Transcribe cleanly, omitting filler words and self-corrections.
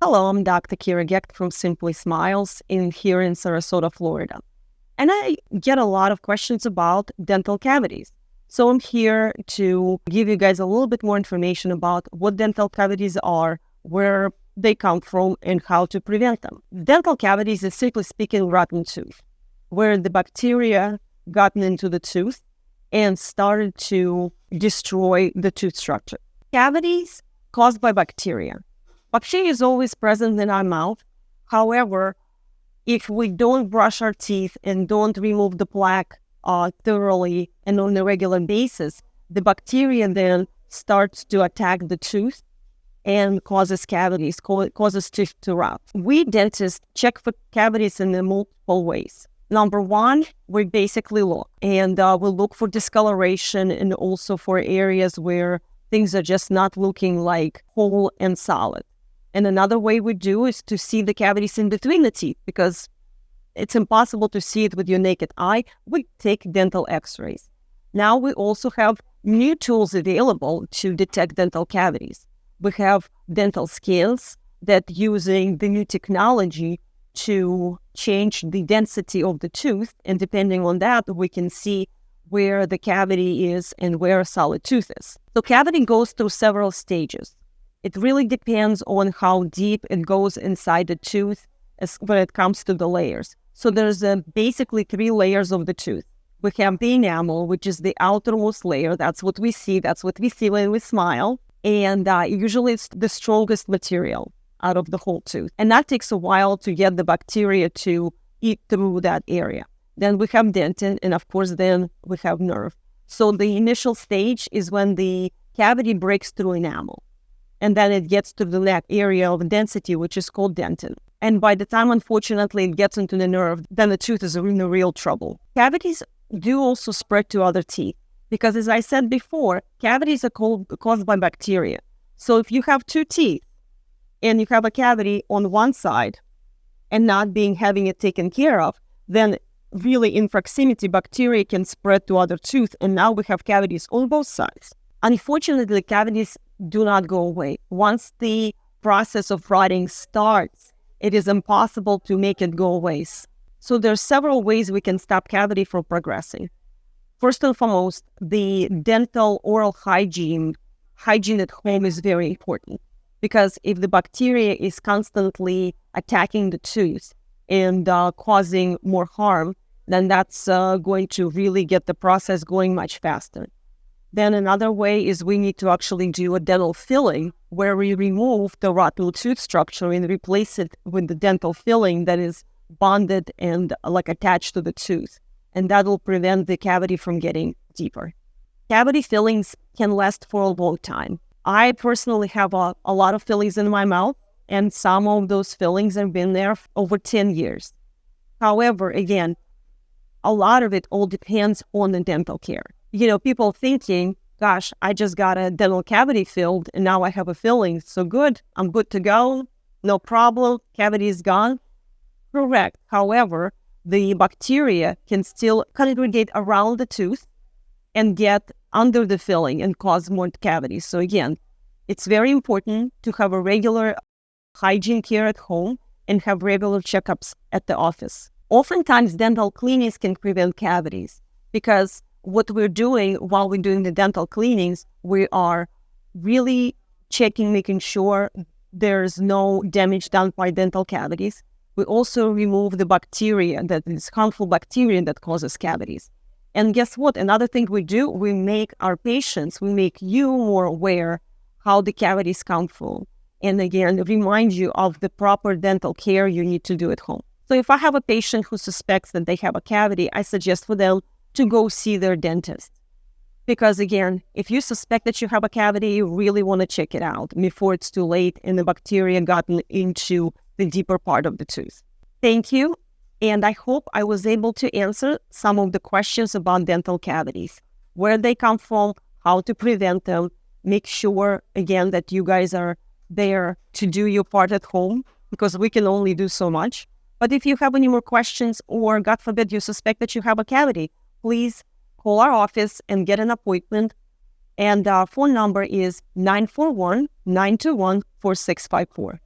Hello, I'm Dr. Gekht from Simply Smiles here in Sarasota, Florida. And I get a lot of questions about dental cavities. So I'm here to give you guys a little bit more information about what dental cavities are, where they come from, and how to prevent them. Dental cavities is, simply speaking, rotten tooth, where the bacteria got into the tooth and started to destroy the tooth structure. Cavities caused by bacteria. Bacteria is always present in our mouth. However, if we don't brush our teeth and don't remove the plaque thoroughly and on a regular basis, the bacteria then starts to attack the tooth and causes cavities, causes tooth to rot. We dentists check for cavities in multiple ways. Number one, we basically look, and we'll look for discoloration and also for areas where things are just not looking like whole and solid. And another way we do is to see the cavities in between the teeth, because it's impossible to see it with your naked eye. We take dental x-rays. Now we also have new tools available to detect dental cavities. We have dental scales that using the new technology to change the density of the tooth. And depending on that, we can see where the cavity is and where a solid tooth is. So cavity goes through several stages. It really depends on how deep it goes inside the tooth when it comes to the layers. So there's basically 3 layers of the tooth. We have the enamel, which is the outermost layer. That's what we see. That's what we see when we smile. And usually it's the strongest material out of the whole tooth. And that takes a while to get the bacteria to eat through that area. Then we have dentin, and of course then we have nerve. So the initial stage is when the cavity breaks through enamel. And then it gets to the next area of density, which is called dentin. And by the time, unfortunately, it gets into the nerve, then the tooth is in real trouble. Cavities do also spread to other teeth, because as I said before, cavities are caused by bacteria. So if you have 2 teeth and you have a cavity on one side and not having it taken care of, then really in proximity, bacteria can spread to other tooth, and now we have cavities on both sides. Unfortunately, cavities do not go away. Once the process of rotting starts, it is impossible to make it go away. So there are several ways we can stop cavity from progressing. First and foremost, the dental oral hygiene at home is very important, because if the bacteria is constantly attacking the tooth and causing more harm, then that's going to really get the process going much faster. Then another way is we need to actually do a dental filling, where we remove the rotten tooth structure and replace it with the dental filling that is bonded and attached to the tooth. And that will prevent the cavity from getting deeper. Cavity fillings can last for a long time. I personally have a lot of fillings in my mouth, and some of those fillings have been there for over 10 years. However, again, a lot of it all depends on the dental care. People thinking, gosh, I just got a dental cavity filled and now I have a filling. So good, I'm good to go. No problem, cavity is gone. Correct. However, the bacteria can still congregate around the tooth and get under the filling and cause more cavities. So again, it's very important to have a regular hygiene care at home and have regular checkups at the office. Oftentimes, dental cleanings can prevent cavities, because what we're doing while we're doing the dental cleanings, we are really checking, making sure there's no damage done by dental cavities. We also remove the bacteria, that is harmful bacteria that causes cavities. And guess what? Another thing we do, we make you more aware how the cavities come from. And again, remind you of the proper dental care you need to do at home. So if I have a patient who suspects that they have a cavity, I suggest for them to go see their dentist. Because again, if you suspect that you have a cavity, you really want to check it out before it's too late and the bacteria gotten into the deeper part of the tooth. Thank you, and I hope I was able to answer some of the questions about dental cavities, where they come from, how to prevent them. Make sure, again, that you guys are there to do your part at home, because we can only do so much. But if you have any more questions, or God forbid you suspect that you have a cavity, please call our office and get an appointment. And our phone number is 941-921-4654.